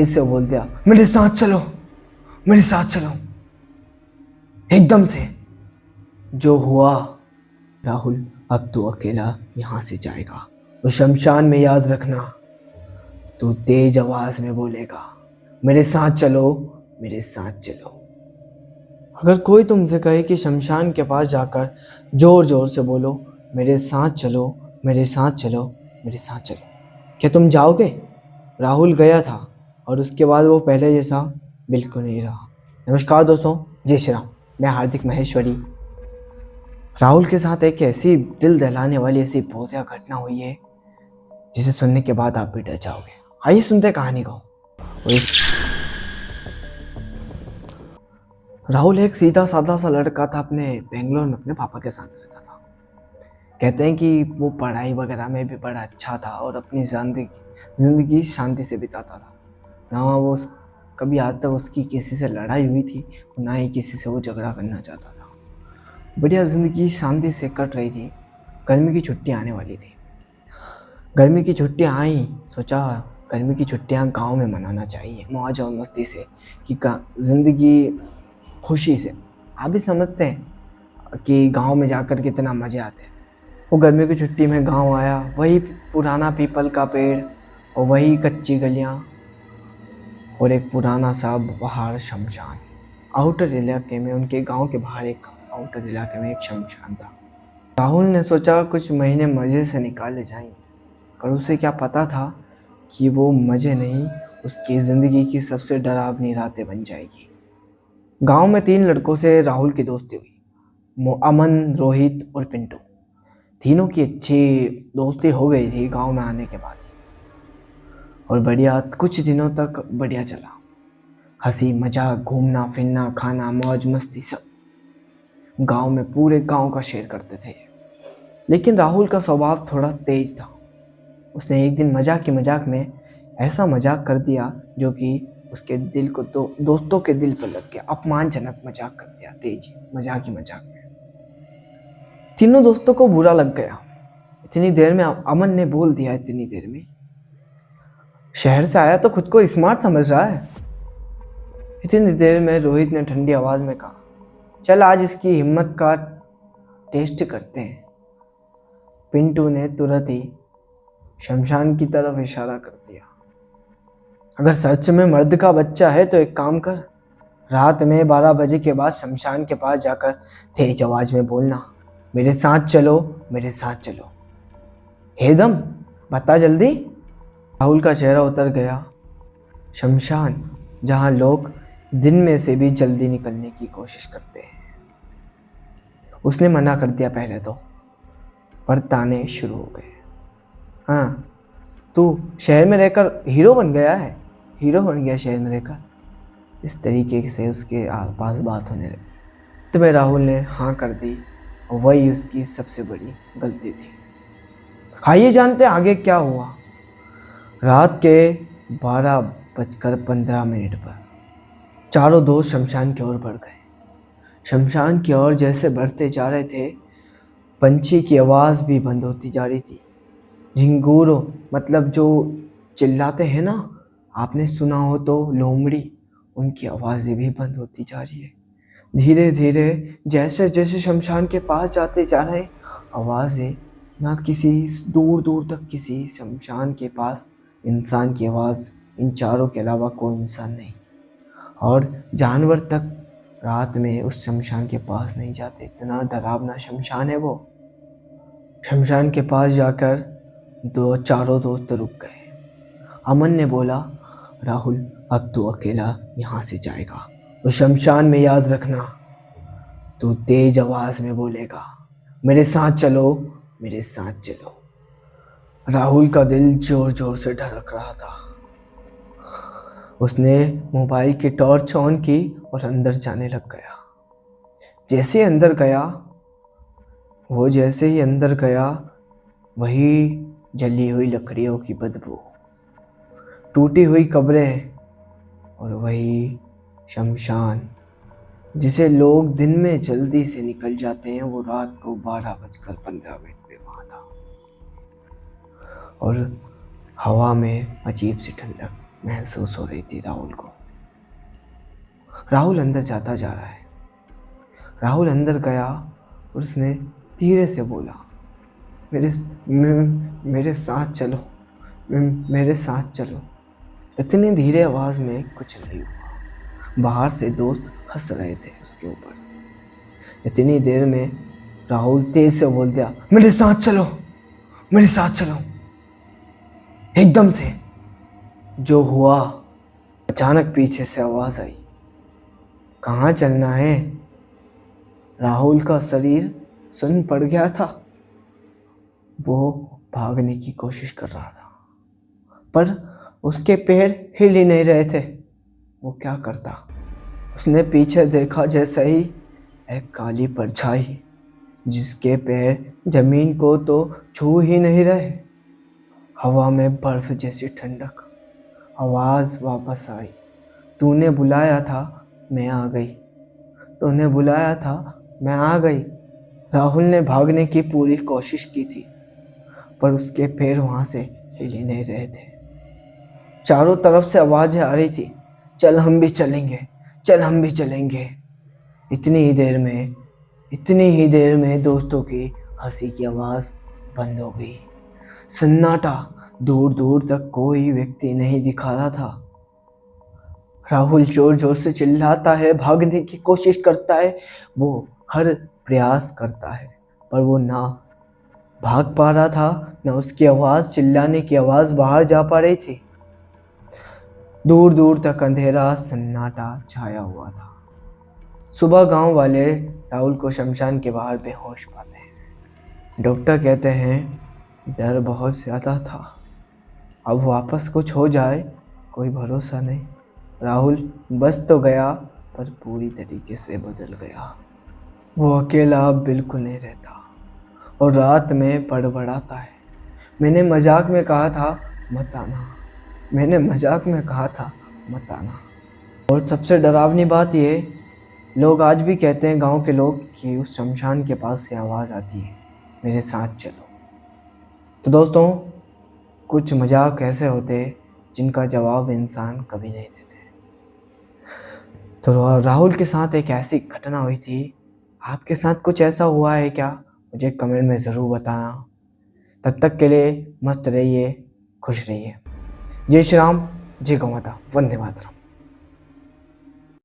इससे बोल दिया, मेरे साथ चलो, मेरे साथ चलो। एकदम से जो हुआ, राहुल अब तो अकेला यहाँ से जाएगा। उस शमशान में याद रखना, तू तेज आवाज में बोलेगा, मेरे साथ चलो, मेरे साथ चलो। अगर कोई तुमसे कहे कि शमशान के पास जाकर जोर जोर से बोलो, मेरे साथ चलो, मेरे साथ चलो, मेरे साथ चलो, क्या तुम जाओगे? राहुल गया था और उसके बाद वो पहले जैसा बिल्कुल नहीं रहा। नमस्कार दोस्तों, जय श्री राम। मैं हार्दिक महेश्वरी। राहुल के साथ एक ऐसी दिल दहलाने वाली ऐसी भूतिया घटना हुई है जिसे सुनने के बाद आप भी डर जाओगे। आइए सुनते हैं कहानी को। राहुल एक सीधा साधा सा लड़का था, अपने बेंगलोर में अपने पापा के साथ रहता था। कहते हैं कि वो पढ़ाई वगैरह में भी बड़ा अच्छा था और अपनी ज़िंदगी शांति से बिताता था। ना वो कभी आज तक उसकी किसी से लड़ाई हुई थी, ना ही किसी से वो झगड़ा करना चाहता था। बढ़िया ज़िंदगी शांति से कट रही थी। गर्मी की छुट्टियाँ आने वाली थी। गर्मी की छुट्टियाँ आई, सोचा गर्मी की छुट्टियाँ गांव में मनाना चाहिए मौज और मस्ती से, कि ज़िंदगी खुशी से। आप भी समझते हैं कि गांव में जाकर कितना मज़े आते हैं। वो गर्मी की छुट्टी में गांव आया, वही पुराना पीपल का पेड़ और वही कच्ची गलियां और एक पुराना सा पहाड़ शमशान। आउटर इलाके में, उनके गांव के बाहर एक आउटर इलाके में एक शमशान था। राहुल ने सोचा कुछ महीने मज़े से निकाले जाएंगे, पर उसे क्या पता था कि वो मज़े नहीं, उसकी ज़िंदगी की सबसे डरावनी रातें बन जाएगी। गांव में 3 लड़कों से राहुल की दोस्ती हुई, अमन, रोहित और पिंटू। तीनों की अच्छी दोस्ती हो गई थी गांव में आने के बाद ही, और बढ़िया कुछ दिनों तक बढ़िया चला। हंसी मजाक, घूमना फिरना, खाना, मौज मस्ती, सब गांव में पूरे गांव का शेयर करते थे। लेकिन राहुल का स्वभाव थोड़ा तेज था। उसने एक दिन मजाक में ऐसा मजाक कर दिया जो कि उसके दिल को दोस्तों के दिल पर लग गया। अपमानजनक मजाक कर दिया, तेज मजाक में। तीनों दोस्तों को बुरा लग गया। इतनी देर में अमन ने बोल दिया, इतनी देर में शहर से आया तो खुद को स्मार्ट समझ रहा है। इतनी देर में रोहित ने ठंडी आवाज में कहा, चल आज इसकी हिम्मत का टेस्ट करते हैं। पिंटू ने तुरंत ही शमशान की तरफ इशारा कर दिया। अगर सच में मर्द का बच्चा है तो एक काम कर, रात में 12 बजे के बाद शमशान के पास जाकर तेज आवाज में बोलना, मेरे साथ चलो, मेरे साथ चलो। हेदम, बता जल्दी। राहुल का चेहरा उतर गया। शमशान, जहां लोग दिन में से भी जल्दी निकलने की कोशिश करते हैं। उसने मना कर दिया पहले तो, पर ताने शुरू हो गए। हाँ, तू शहर में रहकर हीरो बन गया है, हीरो बन गया शहर में रहकर। इस तरीके से उसके पास बात होने लगी। तो मैं राहुल ने हाँ कर दी, और वही उसकी सबसे बड़ी गलती थी। आइए जानते हैं आगे क्या हुआ। रात के 12:15 पर चारों दोस्त शमशान की ओर बढ़ गए। शमशान की ओर जैसे बढ़ते जा रहे थे, पंछी की आवाज़ भी बंद होती जा रही थी। झिंगूर, मतलब जो चिल्लाते हैं ना, आपने सुना हो तो, लोमड़ी, उनकी आवाज़ें भी बंद होती जा रही है। धीरे धीरे जैसे जैसे शमशान के पास जाते जा रहे, आवाज़ें ना किसी, दूर दूर तक किसी शमशान के पास इंसान की आवाज़, इन चारों के अलावा कोई इंसान नहीं। और जानवर तक रात में उस शमशान के पास नहीं जाते। इतना डरावना शमशान है वो। शमशान के पास जाकर चारों दोस्त रुक गए। अमन ने बोला, राहुल अब तो अकेला यहाँ से जाएगा। उस शमशान में याद रखना, तू तेज आवाज में बोलेगा, मेरे साथ चलो, मेरे साथ चलो। राहुल का दिल जोर जोर से धड़क रहा था। उसने मोबाइल की टॉर्च ऑन की और अंदर जाने लग गया। जैसे ही अंदर गया, वही जली हुई लकड़ियों की बदबू, टूटी हुई कब्रें, और वही शमशान जिसे लोग दिन में जल्दी से निकल जाते हैं, वो रात को 12:15 पे वहाँ था। और हवा में अजीब सी ठंडक, महसूस हो रही थी राहुल को। राहुल अंदर जाता जा रहा है। राहुल अंदर गया और उसने धीरे से बोला, मेरे साथ चलो, मेरे साथ चलो। इतनी धीरे आवाज़ में कुछ नहीं हुआ। बाहर से दोस्त हंस रहे थे उसके ऊपर। इतनी देर में राहुल तेज से बोल दिया, मेरे साथ चलो, मेरे साथ चलो। एकदम से जो हुआ, अचानक पीछे से आवाज़ आई, कहाँ चलना है? राहुल का शरीर सुन्न पड़ गया था। वो भागने की कोशिश कर रहा था, पर उसके पैर हिल ही नहीं रहे थे। वो क्या करता? उसने पीछे देखा, जैसे ही एक काली परछाई जिसके पैर जमीन को तो छू ही नहीं रहे। हवा में बर्फ जैसी ठंडक। आवाज़ वापस आई, तूने बुलाया था, मैं आ गई। तूने बुलाया था, मैं आ गई। राहुल ने भागने की पूरी कोशिश की थी, पर उसके पैर वहाँ से हिल ही नहीं रहे थे। चारों तरफ से आवाज़ें आ रही थी, चल हम भी चलेंगे, चल हम भी चलेंगे। इतनी ही देर में दोस्तों की हंसी की आवाज़ बंद हो गई। सन्नाटा, दूर दूर तक कोई व्यक्ति नहीं दिखा रहा था। राहुल जोर जोर से चिल्लाता है, भागने की कोशिश करता है, वो हर प्रयास करता है, पर वो ना भाग पा रहा था, ना उसकी आवाज़, चिल्लाने की आवाज़ बाहर जा पा रही थी। दूर दूर तक अंधेरा सन्नाटा छाया हुआ था। सुबह गांव वाले राहुल को शमशान के बाहर बेहोश पाते हैं। डॉक्टर कहते हैं डर बहुत ज़्यादा था, अब वापस कुछ हो जाए कोई भरोसा नहीं। राहुल बच तो गया, पर पूरी तरीके से बदल गया। वो अकेला अब बिल्कुल नहीं रहता और रात में बड़बड़ाता है, मैंने मजाक में कहा था मत आना, मैंने मजाक में कहा था मत आना। और सबसे डरावनी बात ये, लोग आज भी कहते हैं, गांव के लोग, कि उस शमशान के पास से आवाज़ आती है, मेरे साथ चलो। तो दोस्तों, कुछ मजाक ऐसे होते जिनका जवाब इंसान कभी नहीं देते। तो राहुल के साथ एक ऐसी घटना हुई थी। आपके साथ कुछ ऐसा हुआ है क्या? मुझे कमेंट में ज़रूर बताना। तब तक के लिए मस्त रहिए, खुश रहिए। जय श्री राम, जय गौ माता, वंदे मातरम।